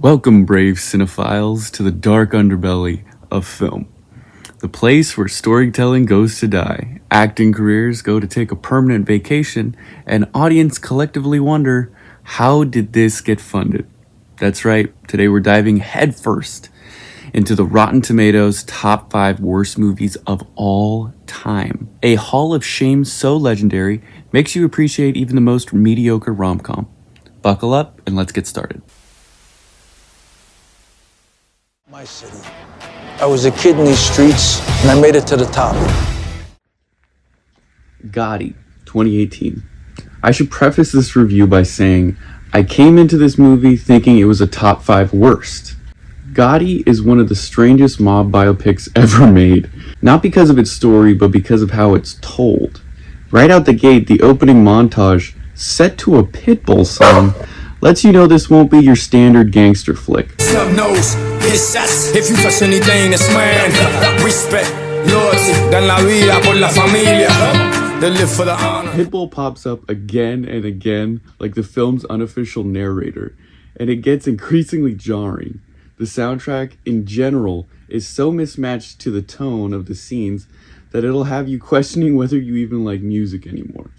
Welcome, brave cinephiles, to the dark underbelly of film. The place where storytelling goes to die, acting careers go to take a permanent vacation, and audience collectively wonder, how did this get funded? That's right, today we're diving headfirst into the Rotten Tomatoes top 5 worst movies of all time. A hall of shame so legendary, makes you appreciate even the most mediocre rom-com. Buckle up and let's get started. My city. I was a kid in these streets, and I made it to the top. Gotti, 2018. I should preface this review by saying I came into this movie thinking it was a top 5 worst. Gotti is one of the strangest mob biopics ever made, not because of its story, but because of how it's told. Right out the gate, the opening montage, set to a Pitbull song, lets you know this won't be your standard gangster flick. Snub-nose, his ass. If you touch anything, it's man. Respect, loyalty, dan la vida por la familia. They live for the honor. Pitbull pops up again and again like the film's unofficial narrator, and it gets increasingly jarring. The soundtrack in general is so mismatched to the tone of the scenes that it'll have you questioning whether you even like music anymore.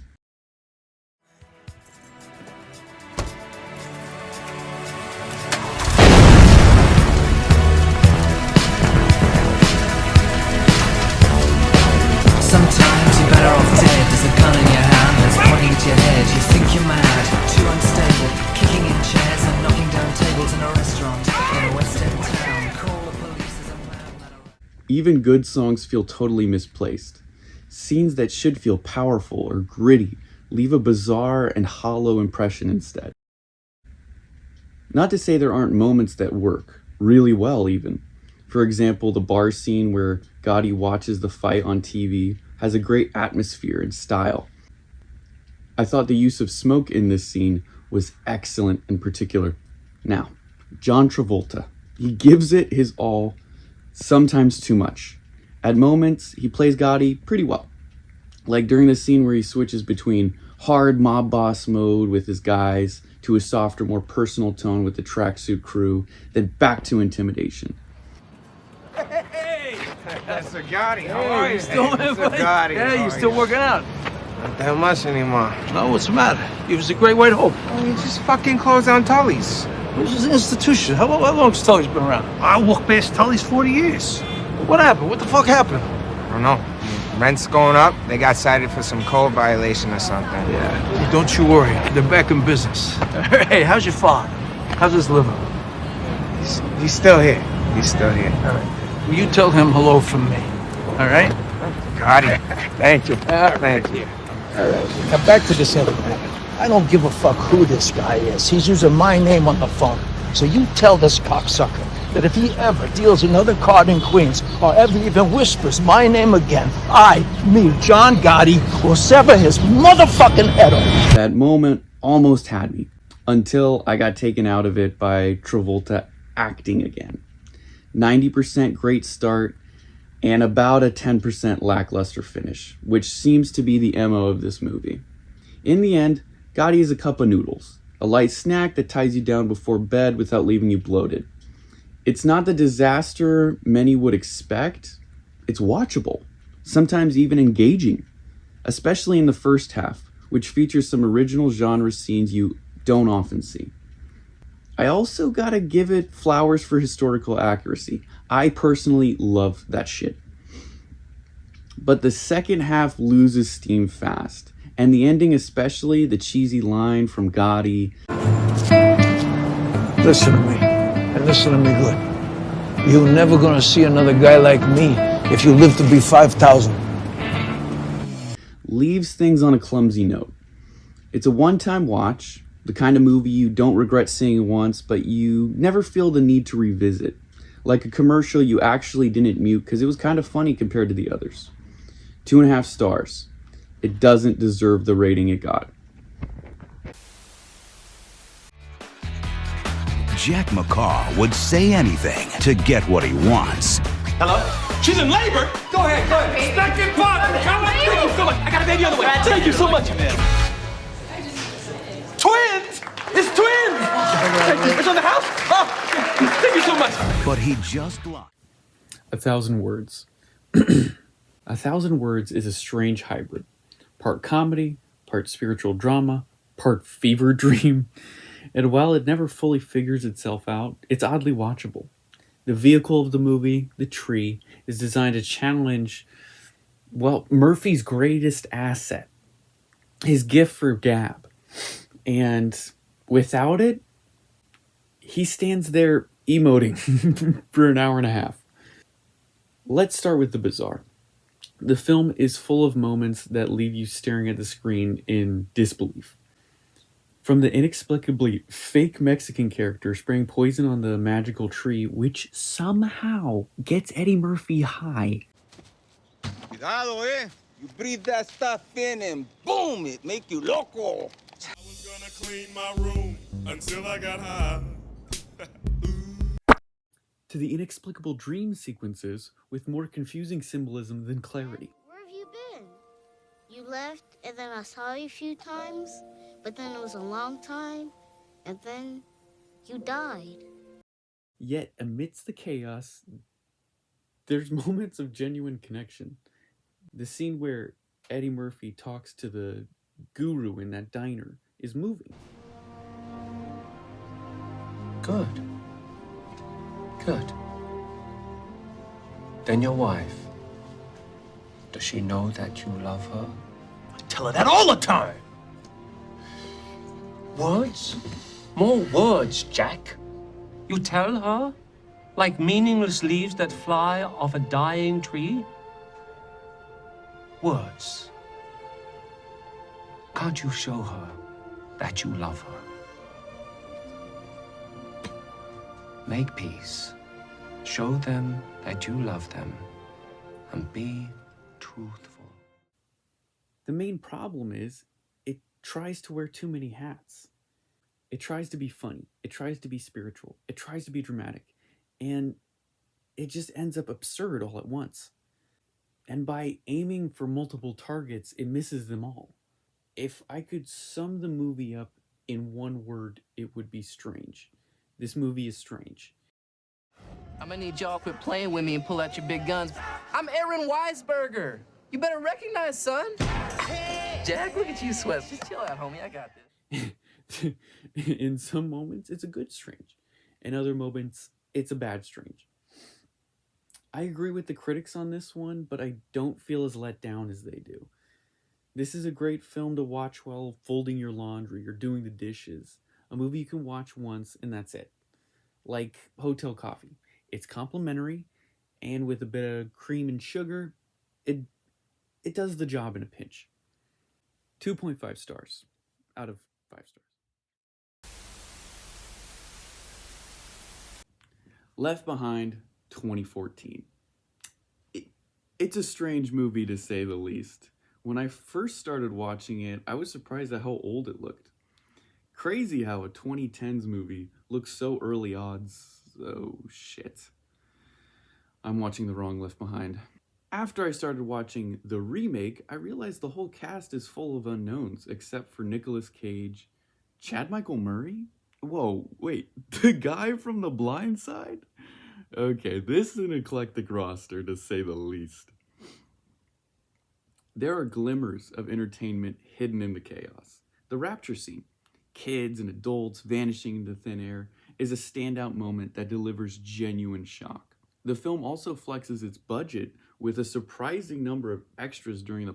Sometimes you're better off dead. There's a gun in your hand that's pointing at your head. You think you're mad, too unstable, kicking in chairs and knocking down tables in a restaurant in a West End town. Call the police as a man that... Even good songs feel totally misplaced. Scenes that should feel powerful or gritty leave a bizarre and hollow impression instead. Not to say there aren't moments that work, really well even. For example, the bar scene where Gotti watches the fight on TV has a great atmosphere and style. I thought the use of smoke in this scene was excellent in particular. Now, John Travolta. He gives it his all, sometimes too much. At moments, he plays Gotti pretty well. Like during the scene where he switches between hard mob boss mode with his guys to a softer, more personal tone with the tracksuit crew, then back to intimidation. Hey, that's a Gotti. How are you? Still, That's a Gotti. Yeah, you still working out? Not that much anymore. No, what's the matter? It was a great white hope. Oh, you just fucking closed down Tully's. This is an institution. How long's Tully's been around? I walked past Tully's 40 years. What happened? What the fuck happened? I don't know. Rent's going up. They got cited for some code violation or something. Yeah. Don't you worry. They're back in business. Hey, how's your father? How's his liver? He's still here. He's still here. All right. Will you tell him hello from me? All right? Gotti. Thank you. Thank you. All right. Now back to this other matter. I don't give a fuck who this guy is. He's using my name on the phone. So you tell this cocksucker that if he ever deals another card in Queens or ever even whispers my name again, me, John Gotti, will sever his motherfucking head off. That moment almost had me, until I got taken out of it by Travolta acting again. 90% great start, and about a 10% lackluster finish, which seems to be the MO of this movie. In the end, Gotti is a cup of noodles, a light snack that ties you down before bed without leaving you bloated. It's not the disaster many would expect. It's watchable, sometimes even engaging, especially in the first half, which features some original genre scenes you don't often see. I also gotta give it flowers for historical accuracy. I personally love that shit. But the second half loses steam fast, and the ending, especially the cheesy line from Gotti. Listen to me, and listen to me good. You're never gonna see another guy like me if you live to be 5,000. Leaves things on a clumsy note. It's a one-time watch, the kind of movie you don't regret seeing once, but you never feel the need to revisit. Like a commercial you actually didn't mute because it was kind of funny compared to the others. 2.5 stars. It doesn't deserve the rating it got. Jack McCaw would say anything to get what he wants. Hello? She's in labor? Go ahead. Expected father. Come on, thank you so much. I got a baby on the way. Thank you so much. Twins! It's twins! It's on the house? Oh, But he just lied. 1,000 Words. 1,000 Words is a strange hybrid. Part comedy, part spiritual drama, part fever dream. And while it never fully figures itself out, it's oddly watchable. The vehicle of the movie, the tree, is designed to challenge, well, Murphy's greatest asset, his gift for gab. And without it, he stands there emoting for an hour and a half. Let's start with the bizarre. The film is full of moments that leave you staring at the screen in disbelief. From the inexplicably fake Mexican character spraying poison on the magical tree, which somehow gets Eddie Murphy high. Cuidado, eh? You breathe that stuff in and boom, it make you loco. I was gonna clean my room until I got high. To the inexplicable dream sequences with more confusing symbolism than clarity. Where have you been? You left, and then I saw you a few times, but then it was a long time, and then you died. Yet, amidst the chaos, there's moments of genuine connection. The scene where Eddie Murphy talks to the guru in that diner is moving. Good. Good. Then your wife, does she know that you love her? I tell her that all the time. Words? More words, Jack. You tell her? Like meaningless leaves that fly off a dying tree? Words. Can't you show her that you love her? Make peace. Show them that you love them. And be truthful. The main problem is it tries to wear too many hats. It tries to be funny. It tries to be spiritual. It tries to be dramatic. And it just ends up absurd all at once. And by aiming for multiple targets, it misses them all. If I could sum the movie up in one word, it would be strange. This movie is strange. I'm gonna need y'all quit playing with me and pull out your big guns. I'm Aaron Weisberger. You better recognize, son. Jack, look at you sweat. Just chill out, homie. I got this. In some moments, it's a good strange. In other moments, it's a bad strange. I agree with the critics on this one, but I don't feel as let down as they do. This is a great film to watch while folding your laundry or doing the dishes. A movie you can watch once and that's it. Like Hotel Coffee. It's complimentary, and with a bit of cream and sugar, it does the job in a pinch. 2.5 stars out of 5 stars. Left Behind, 2014. It's a strange movie to say the least. When I first started watching it, I was surprised at how old it looked. Crazy how a 2010s movie looks so early odds. Oh shit. I'm watching the wrong Left Behind. After I started watching the remake, I realized the whole cast is full of unknowns, except for Nicolas Cage. Chad Michael Murray? Whoa, wait, the guy from The Blind Side? Okay, this is an eclectic roster to say the least. There are glimmers of entertainment hidden in the chaos. The rapture scene, kids and adults vanishing into thin air, is a standout moment that delivers genuine shock. The film also flexes its budget with a surprising number of extras during the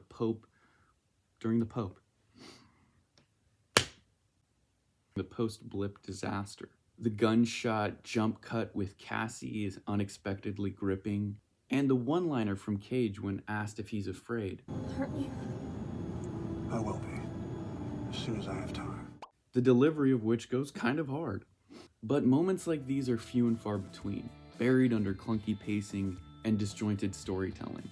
post-blip disaster. The gunshot jump cut with Cassie is unexpectedly gripping, and the one-liner from Cage when asked if he's afraid. Aren't you? I will be, as soon as I have time. The delivery of which goes kind of hard. But moments like these are few and far between, buried under clunky pacing and disjointed storytelling.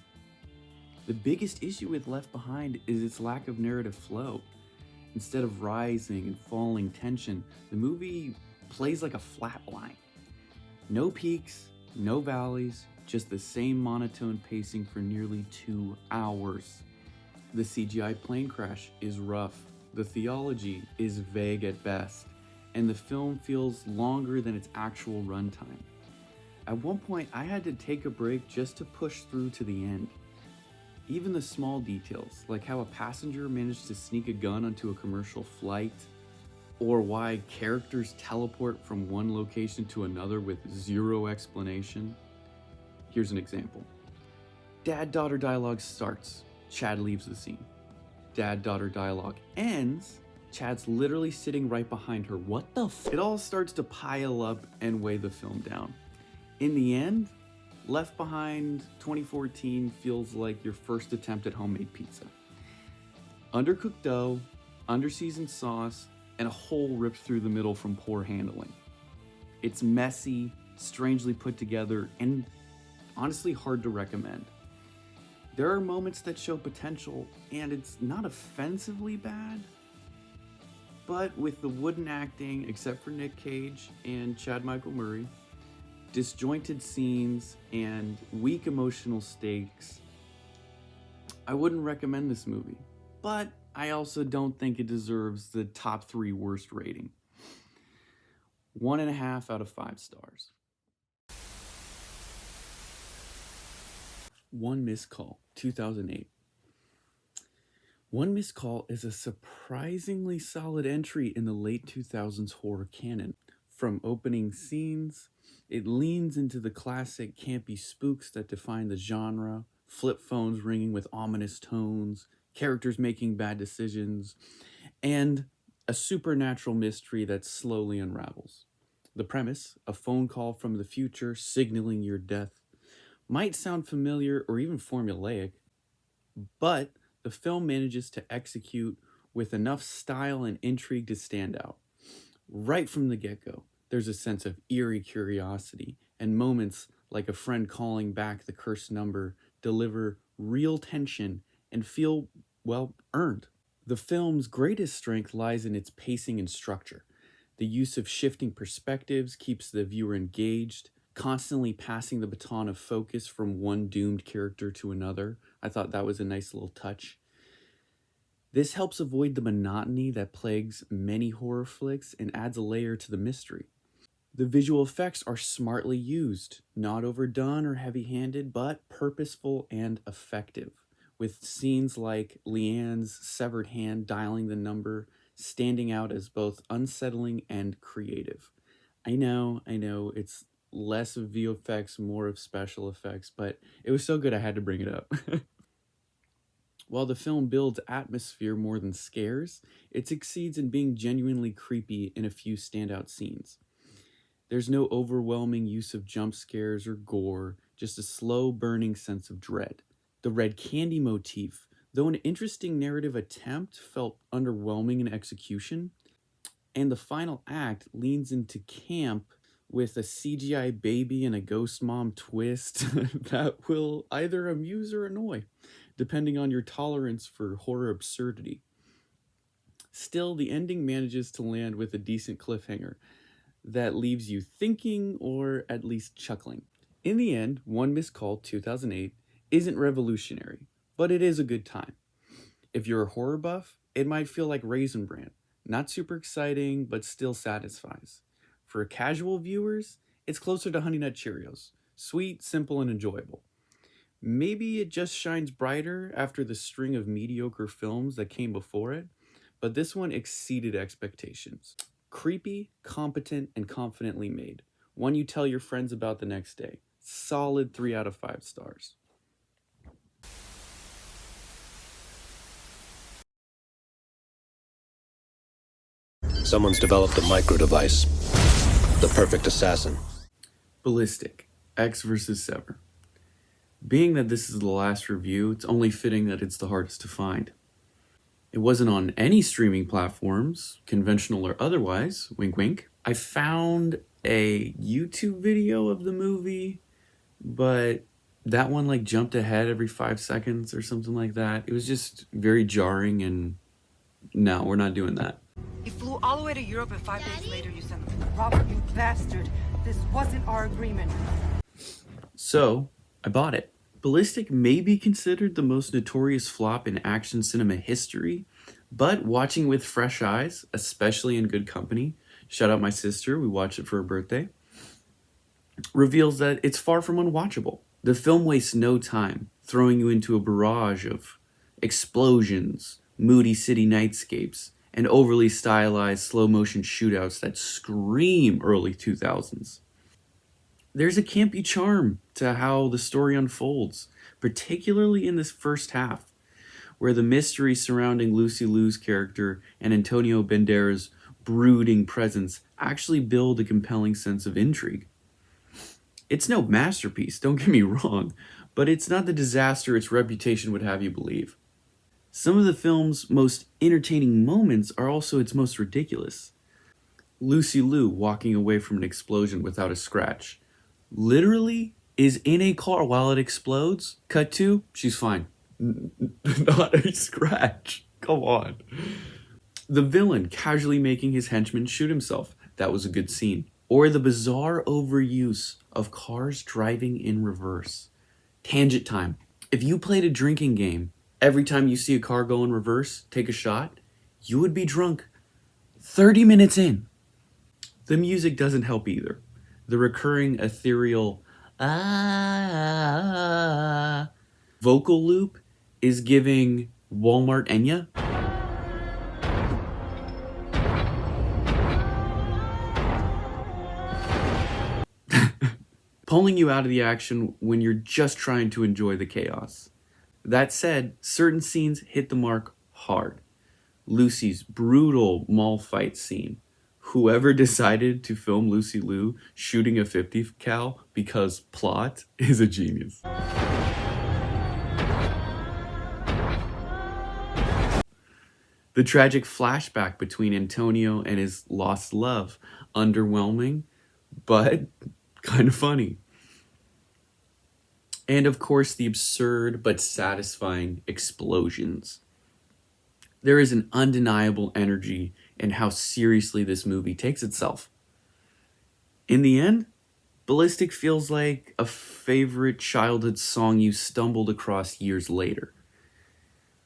The biggest issue with Left Behind is its lack of narrative flow. Instead of rising and falling tension, the movie plays like a flat line. No peaks, no valleys, just the same monotone pacing for nearly 2 hours. The CGI plane crash is rough, the theology is vague at best, and the film feels longer than its actual runtime. At one point, I had to take a break just to push through to the end. Even the small details, like how a passenger managed to sneak a gun onto a commercial flight, or why characters teleport from one location to another with zero explanation. Here's an example. Dad-daughter dialogue starts, Chad leaves the scene. Dad-daughter dialogue ends, Chad's literally sitting right behind her. What the f? It all starts to pile up and weigh the film down. In the end, Left Behind 2014 feels like your first attempt at homemade pizza. Undercooked dough, underseasoned sauce, and a hole ripped through the middle from poor handling. It's messy, strangely put together, and honestly hard to recommend. There are moments that show potential, and it's not offensively bad, but with the wooden acting, except for Nick Cage and Chad Michael Murray, disjointed scenes, and weak emotional stakes, I wouldn't recommend this movie. But I also don't think it deserves the top 3 worst rating. 1.5 out of 5 stars. One Missed Call, 2008. One Missed Call is a surprisingly solid entry in the late 2000s horror canon. From opening scenes, it leans into the classic campy spooks that define the genre, flip phones ringing with ominous tones, characters making bad decisions, and a supernatural mystery that slowly unravels. The premise, a phone call from the future signaling your death, might sound familiar or even formulaic, but the film manages to execute with enough style and intrigue to stand out. Right from the get-go, there's a sense of eerie curiosity, and moments like a friend calling back the cursed number deliver real tension and feel, well, earned. The film's greatest strength lies in its pacing and structure. The use of shifting perspectives keeps the viewer engaged, constantly passing the baton of focus from one doomed character to another. I thought that was a nice little touch. This helps avoid the monotony that plagues many horror flicks and adds a layer to the mystery. The visual effects are smartly used, not overdone or heavy-handed, but purposeful and effective, with scenes like Leanne's severed hand dialing the number standing out as both unsettling and creative. I know, it's less of VFX, more of special effects, but it was so good I had to bring it up. While the film builds atmosphere more than scares, it succeeds in being genuinely creepy in a few standout scenes. There's no overwhelming use of jump scares or gore, just a slow burning sense of dread. The red candy motif, though an interesting narrative attempt, felt underwhelming in execution, and the final act leans into camp with a CGI baby and a ghost mom twist that will either amuse or annoy, depending on your tolerance for horror absurdity. Still, the ending manages to land with a decent cliffhanger that leaves you thinking or at least chuckling. In the end, One Missed Call 2008 isn't revolutionary, but it is a good time. If you're a horror buff, it might feel like Raisin Bran. Not super exciting, but still satisfies. For casual viewers, it's closer to Honey Nut Cheerios. Sweet, simple, and enjoyable. Maybe it just shines brighter after the string of mediocre films that came before it, but this one exceeded expectations. Creepy, competent, and confidently made. One you tell your friends about the next day. Solid 3 out of 5 stars. Someone's developed a micro device. The perfect assassin. Ballistic, Ecks vs. Sever. Being that this is the last review, it's only fitting that it's the hardest to find. It wasn't on any streaming platforms, conventional or otherwise, wink wink. I found a YouTube video of the movie, but that one like jumped ahead every 5 seconds or something like that. It was just very jarring, and no, we're not doing that. You flew all the way to Europe and 5 days later you sent them. Robert, you bastard. This wasn't our agreement. So, I bought it. Ballistic may be considered the most notorious flop in action cinema history, but watching with fresh eyes, especially in good company, shout out my sister, we watched it for her birthday, reveals that it's far from unwatchable. The film wastes no time throwing you into a barrage of explosions, moody city nightscapes, and overly stylized slow-motion shootouts that scream early 2000s. There's a campy charm to how the story unfolds, particularly in this first half, where the mystery surrounding Lucy Liu's character and Antonio Banderas' brooding presence actually build a compelling sense of intrigue. It's no masterpiece, don't get me wrong, but it's not the disaster its reputation would have you believe. Some of the film's most entertaining moments are also its most ridiculous. Lucy Liu walking away from an explosion without a scratch. Literally is in a car while it explodes. Cut to, she's fine. Not a scratch. Come on. The villain casually making his henchman shoot himself. That was a good scene. Or the bizarre overuse of cars driving in reverse. Tangent time. If you played a drinking game, every time you see a car go in reverse, take a shot, you would be drunk 30 minutes in. The music doesn't help either. The recurring ethereal vocal loop is giving Walmart Enya. Pulling you out of the action when you're just trying to enjoy the chaos. That said, certain scenes hit the mark hard. Lucy's brutal mall fight scene. Whoever decided to film Lucy Liu shooting a 50 cal because plot is a genius. The tragic flashback between Antonio and his lost love. Underwhelming, but kind of funny. And of course, the absurd but satisfying explosions. There is an undeniable energy in how seriously this movie takes itself. In the end, Ballistic feels like a favorite childhood song you stumbled across years later.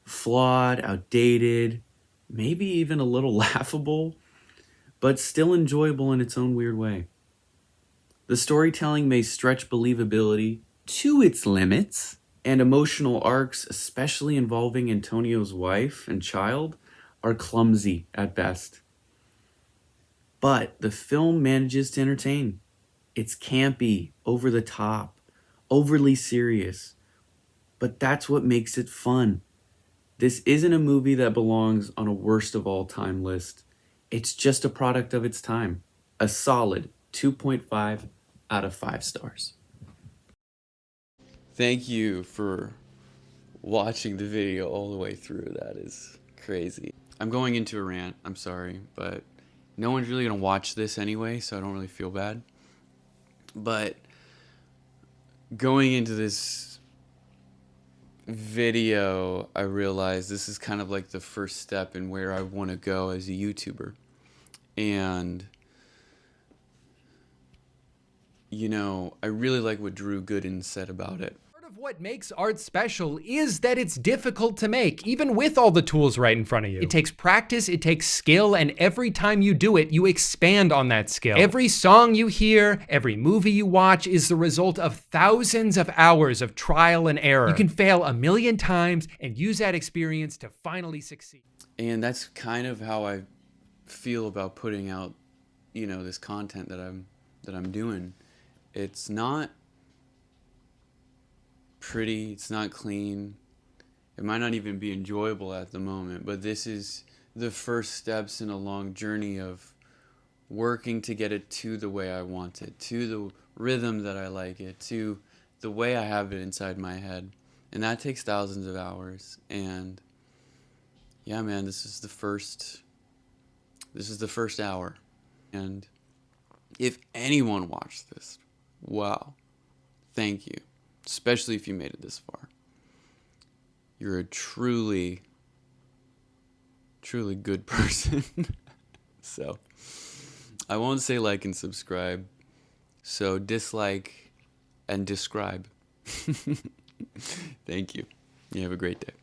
Flawed, outdated, maybe even a little laughable, but still enjoyable in its own weird way. The storytelling may stretch believability to its limits, and emotional arcs, especially involving Antonio's wife and child, are clumsy at best. But the film manages to entertain. It's campy, over the top, overly serious, but that's what makes it fun. This isn't a movie that belongs on a worst of all time list. It's just a product of its time. A solid 2.5 out of 5 stars. Thank you for watching the video all the way through. That is crazy. I'm going into a rant, I'm sorry, but no one's really gonna watch this anyway, so I don't really feel bad. But going into this video, I realized this is kind of like the first step in where I want to go as a YouTuber. And you know, I really like what Drew Gooden said about it. Part of what makes art special is that it's difficult to make, even with all the tools right in front of you. It takes practice, it takes skill, and every time you do it, you expand on that skill. Every song you hear, every movie you watch is the result of thousands of hours of trial and error. You can fail 1,000,000 times and use that experience to finally succeed. And that's kind of how I feel about putting out, you know, this content that I'm doing. It's not pretty, it's not clean, it might not even be enjoyable at the moment, but this is the first steps in a long journey of working to get it to the way I want it, to the rhythm that I like it, to the way I have it inside my head. And that takes thousands of hours. And yeah, man, this is the first hour. And if anyone watched this, wow, thank you. Especially if you made it this far. You're a truly, truly good person. So, I won't say like and subscribe. So, dislike and describe. Thank you. You have a great day.